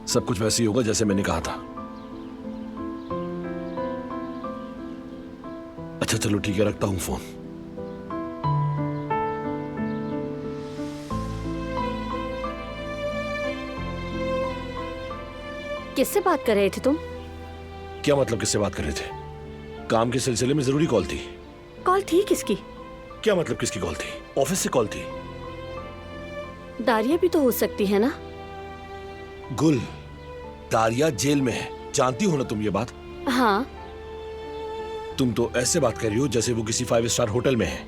सब कुछ वैसे ही होगा जैसे मैंने कहा था। अच्छा चलो ठीक है, रखता हूं फोन। किससे बात कर रहे थे तुम? क्या मतलब किससे बात कर रहे थे? काम के सिलसिले में जरूरी कॉल थी। कॉल थी किसकी? क्या मतलब किसकी कॉल थी? ऑफिस से कॉल थी। दारिया भी तो हो सकती है ना? गुल, दारिया जेल में है, जानती हो ना तुम ये बात? हाँ। तुम तो ऐसे बात कर रही हो जैसे वो किसी 5 स्टार होटल में है।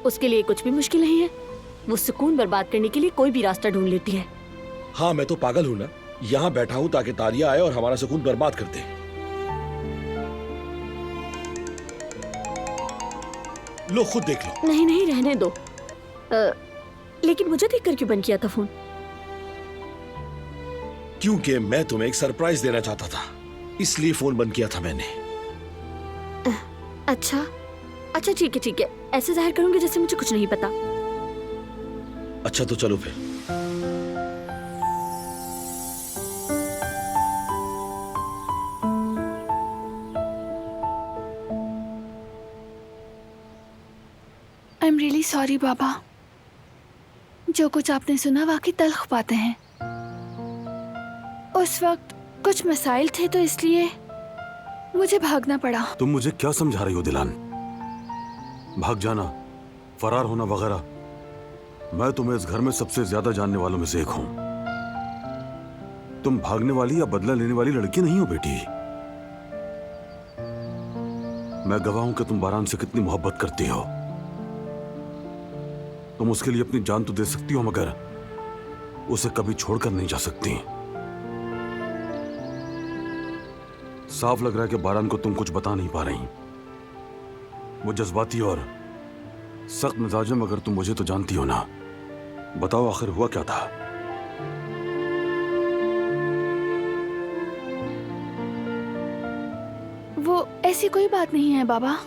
उसके लिए कुछ भी मुश्किल नहीं है। वो सुकून बर्बाद करने के लिए कोई भी रास्ता ढूंढ लेती है। हाँ मैं तो पागल हूं ना, यहाँ बैठा हूं ताकि दारिया आए और हमारा सुकून बर्बाद कर दे। लो खुद देख लो। नहीं नहीं रहने दो। लेकिन मुझे देखकर क्यों बंद किया था फोन? क्योंकि मैं तुम्हें एक सरप्राइज देना चाहता था, इसलिए फोन बंद किया था मैंने। अच्छा अच्छा ठीक है, ऐसे जाहिर करूंगी जैसे मुझे कुछ नहीं पता। अच्छा तो चलो फिर। आई एम रियली सॉरी बाबा। जो कुछ आपने सुना वाकई तल्ख बातें हैं। उस वक्त कुछ मसाइल थे तो इसलिए मुझे भागना पड़ा। तुम मुझे क्या समझा रही हो दिलान? भाग जाना, फरार होना वगैरह। मैं तुम्हें इस घर में सबसे ज्यादा जानने वालों में से एक हूं। तुम भागने वाली या बदला लेने वाली लड़की नहीं हो बेटी। मैं गवाह हूं कि तुम बारान से कितनी मोहब्बत करती हो। तुम उसके लिए अपनी जान तो दे सकती हो मगर उसे कभी छोड़कर नहीं जा सकती। साफ लग रहा है कि बारान को तुम कुछ बता नहीं पा रही। वो जज्बाती और सख्त मिजाज है, मगर तुम मुझे तो जानती हो ना। बताओ आखिर हुआ क्या था? वो ऐसी कोई बात नहीं है बाबा।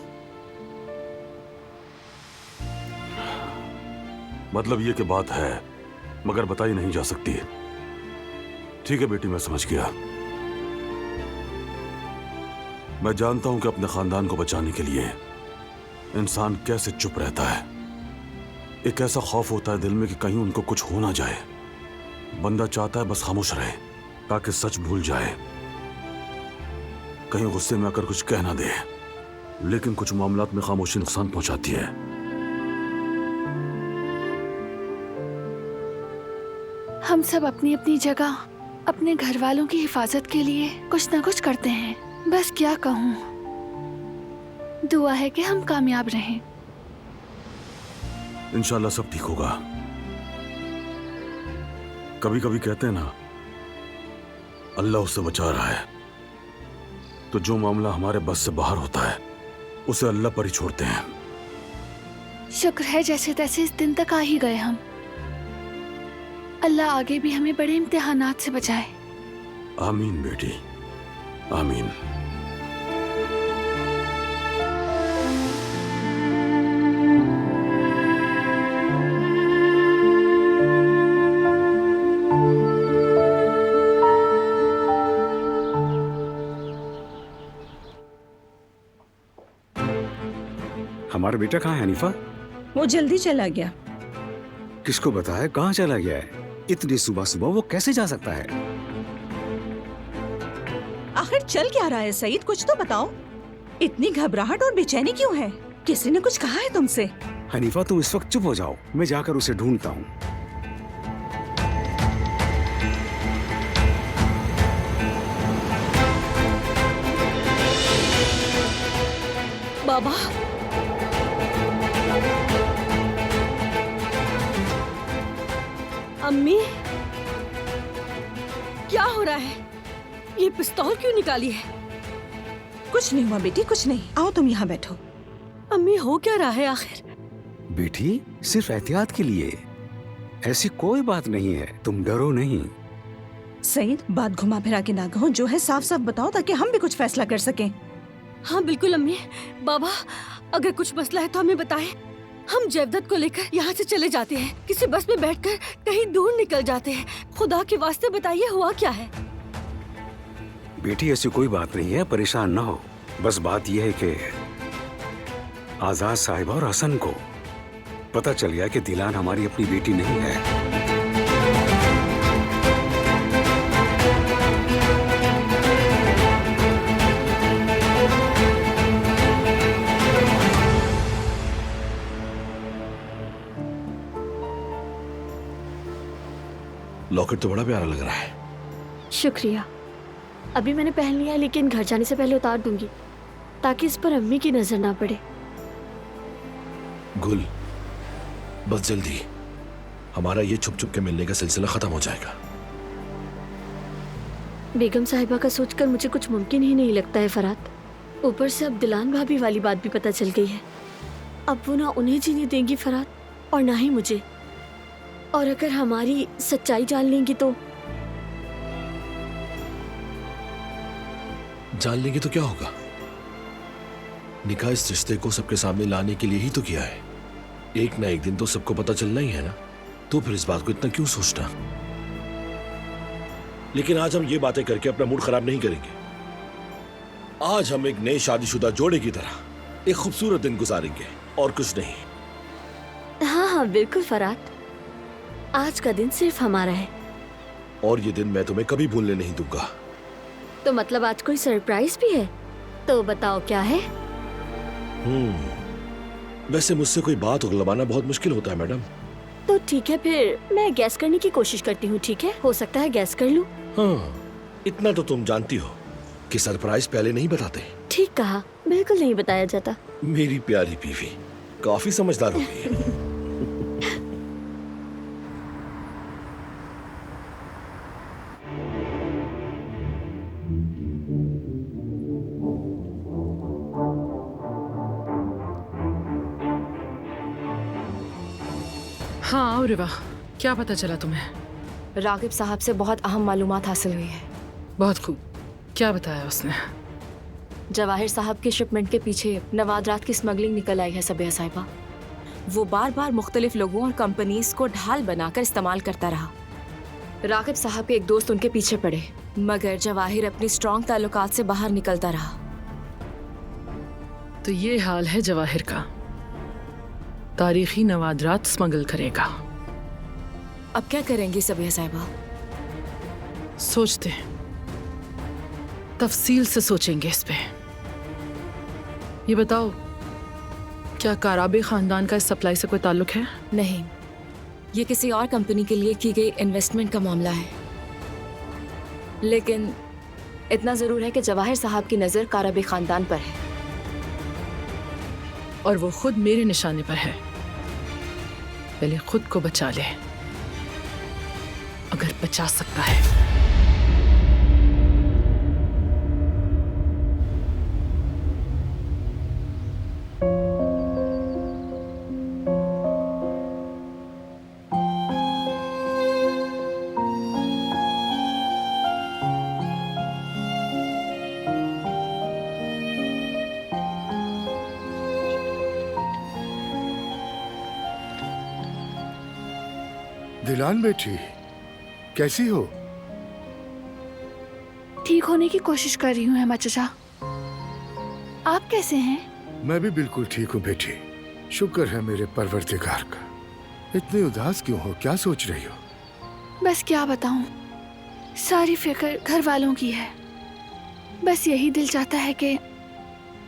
मतलब ये कि बात है मगर बताई नहीं जा सकती। ठीक है बेटी, मैं समझ गया। मैं जानता हूं कि अपने खानदान को बचाने के लिए इंसान कैसे चुप रहता है। एक ऐसा खौफ होता है दिल में कि कहीं उनको कुछ हो ना जाए। बंदा चाहता है बस खामोश रहे ताकि सच भूल जाए, कहीं गुस्से में आकर कुछ कह ना दे। लेकिन कुछ मामलात में खामोशी नुकसान पहुंचाती है। हम सब अपनी अपनी जगह अपने घर वालों की हिफाजत के लिए कुछ ना कुछ करते हैं। बस क्या कहूँ, दुआ है कि हम कामयाब रहें। इंशाल्लाह सब ठीक होगा। कभी कभी कहते हैं ना, अल्लाह उससे बचा रहा है। तो जो मामला हमारे बस से बाहर होता है उसे अल्लाह पर ही छोड़ते हैं। शुक्र है जैसे तैसे इस दिन तक आ ही गए हम। अल्लाह आगे भी हमें बड़े इम्तिहानात से बचाए। आमीन बेटी, आमीन। हमारा बेटा कहाँ है हनीफा? वो जल्दी चला गया। किसको बताया कहाँ चला गया है? इतनी सुबह सुबह वो कैसे जा सकता है? आखिर चल क्या रहा है सईद, कुछ तो बताओ। इतनी घबराहट और बेचैनी क्यों है? किसी ने कुछ कहा है तुमसे? हनीफा तुम इस वक्त चुप हो जाओ, मैं जाकर उसे ढूंढता हूँ। बाबा अम्मी, क्या हो रहा है? ये पिस्तौल क्यों निकाली है? कुछ नहीं हुआ बेटी, कुछ नहीं। आओ तुम यहाँ बैठो। अम्मी हो क्या रहा है आखिर? बेटी सिर्फ एहतियात के लिए, ऐसी कोई बात नहीं है, तुम डरो नहीं। सईद बात घुमा फिरा के ना कहो, जो है साफ साफ बताओ ताकि हम भी कुछ फैसला कर सकें। हाँ बिल्कुल अम्मी। बाबा अगर कुछ मसला है तो हमें बताएं। हम जयवदत्त को लेकर यहाँ से चले जाते हैं, किसी बस में बैठकर कहीं दूर निकल जाते हैं। खुदा के वास्ते बताइए हुआ क्या है? बेटी ऐसी कोई बात नहीं है, परेशान ना हो। बस बात यह है कि आजाद साहिबा और हसन को पता चल गया कि दिलान हमारी अपनी बेटी नहीं है। लॉकेट तो बड़ा प्यारा लग रहा है। शुक्रिया। अभी मैंने पहन लिया है, लेकिन घर जाने से पहले उतार दूंगी ताकि इस पर अम्मी की नजर ना पड़े। गुल, बस जल्दी हमारा ये छुप छुप के मिलने का सिलसिला खत्म हो जाएगा। बेगम साहिबा का सोचकर मुझे कुछ मुमकिन ही नहीं लगता है फरहाद। ऊपर से अब दिलान भाभी वाली बात भी पता चल गई है। अब वो ना उन्हें जीने देंगी फरहाद और ना ही मुझे। और अगर हमारी सच्चाई जान लेंगी तो जान लेंगे तो क्या होगा? निकाह इस रिश्ते को सबके सामने लाने के लिए ही तो किया है। एक ना एक दिन तो सबको पता चलना ही है ना, तो फिर इस बात को इतना क्यों सोचना? लेकिन आज हम ये बातें करके अपना मूड खराब नहीं करेंगे। आज हम एक नए शादीशुदा जोड़े की तरह एक खूबसूरत दिन गुजारेंगे और कुछ नहीं। हाँ हाँ बिल्कुल फरहाद, आज का दिन सिर्फ हमारा है। और ये दिन मैं तुम्हें कभी भूलने नहीं दूंगा। तो मतलब आज कोई सरप्राइज भी है? तो बताओ क्या है? वैसे मुझसे कोई बात उगलवाना बहुत मुश्किल होता है मैडम। तो ठीक है, फिर मैं गैस करने की कोशिश करती हूँ। ठीक है, हो सकता है गैस कर लूँ। हाँ, इतना तो तुम जानती हो कि सरप्राइज पहले नहीं बताते। ठीक कहा, बिल्कुल नहीं बताया जाता। मेरी प्यारी बीवी काफी समझदार हो गई है। हाँ और वाह, क्या पता चला तुम्हें? रागिब साहब से बहुत अहम मालूमात हासिल हुई है। बहुत खूब, क्या बताया उसने? जवाहिर साहब की शिपमेंट के पीछे नवादरात की स्मगलिंग निकल आई है सबिया साहिबा। वो बार बार मुख्तलिफ लोगों और कंपनीज को ढाल बनाकर इस्तेमाल करता रहा। रागिब साहब के एक दोस्त उनके पीछे पड़े, मगर जवाहिर अपनी स्ट्रॉन्ग ताल्लुकात से बाहर निकलता रहा। तो ये हाल है जवाहिर का। तारीखी नवादरात स्मगल करेगा। अब क्या करेंगी सबिया साहिबा? सोचते हैं, तफसील से सोचेंगे इस पे। ये बताओ, क्या काराबे खानदान का इस सप्लाई से कोई ताल्लुक है? नहीं, ये किसी और कंपनी के लिए की गई इन्वेस्टमेंट का मामला है। लेकिन इतना जरूर है कि जवाहिर साहब की नजर काराबे खानदान पर है और वो खुद मेरे निशाने पर है। पहले खुद को बचा ले, अगर बचा सकता है। दिलान बेटी, कैसी हो? ठीक होने की कोशिश कर रही हूँ हेमा चचा। आप कैसे हैं? मैं भी बिल्कुल ठीक हूँ बेटी, शुक्र है मेरे परवरदिगार का। इतनी उदास क्यों हो, क्या सोच रही हो? बस क्या बताऊं, सारी फिक्र घर वालों की है। बस यही दिल चाहता है कि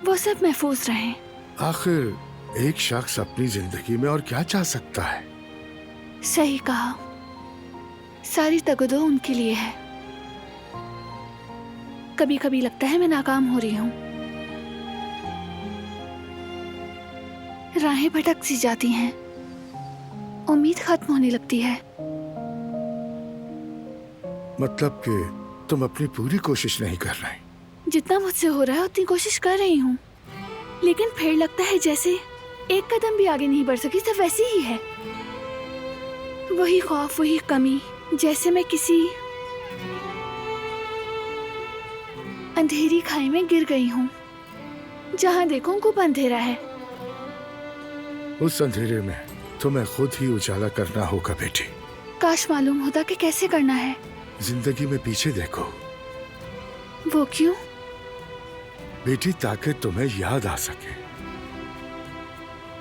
वो सब महफूज रहें। आखिर एक शख्स अपनी जिंदगी में और क्या चाह सकता है? सही कहा, सारी तगदो उनके लिए है। कभी कभी लगता है मैं नाकाम हो रही हूँ। राहें भटक सी जाती हैं, उम्मीद खत्म होने लगती है। मतलब कि तुम अपनी पूरी कोशिश नहीं कर रही? जितना मुझसे हो रहा है उतनी कोशिश कर रही हूँ, लेकिन फिर लगता है जैसे एक कदम भी आगे नहीं बढ़ सकी, सब वैसी ही है। वही खौफ, वही कमी, जैसे मैं किसी अंधेरी खाई में गिर गई हूँ। जहाँ देखो खूब अंधेरा है। उस अंधेरे में तुम्हें खुद ही उजाला करना होगा बेटी। काश मालूम होता कि कैसे करना है। जिंदगी में पीछे देखो वो क्यों? बेटी, ताकि तुम्हें याद आ सके।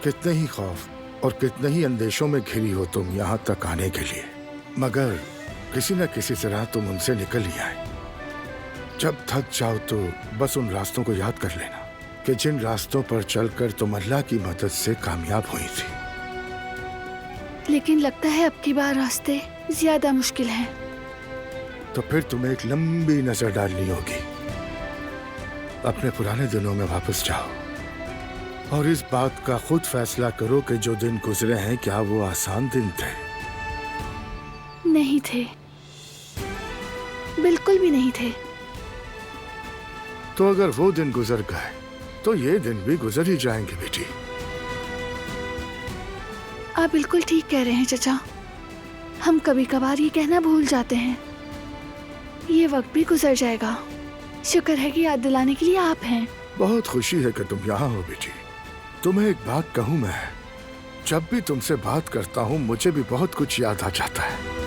कितने ही खौफ और कितने ही अंदेशों में घिरी हो तुम यहाँ तक आने के लिए, मगर किसी न किसी तरह तुम उनसे निकल ही आए। जब थक जाओ तो बस उन रास्तों को याद कर लेना कि जिन रास्तों पर चलकर तुम अल्लाह की मदद से कामयाब हुई थी। लेकिन लगता है अब की बार रास्ते ज्यादा मुश्किल हैं। तो फिर तुम्हें एक लंबी नजर डालनी होगी। अपने पुराने दिनों में वापस जाओ और इस बात का खुद फैसला करो कि जो दिन गुजरे हैं क्या वो आसान दिन थे? नहीं थे, बिल्कुल भी नहीं थे। तो अगर वो दिन गुजर गए तो ये दिन भी गुजर ही जाएंगे बेटी। आप बिल्कुल ठीक कह रहे हैं चचा। हम कभी कभार ये कहना भूल जाते हैं। ये वक्त भी गुजर जाएगा। शुक्र है कि याद दिलाने के लिए आप हैं। बहुत खुशी है कि तुम यहाँ हो बेटी। तुम्हें एक बात कहूँ मैं, जब भी तुमसे बात करता हूँ मुझे भी बहुत कुछ याद आ जाता है।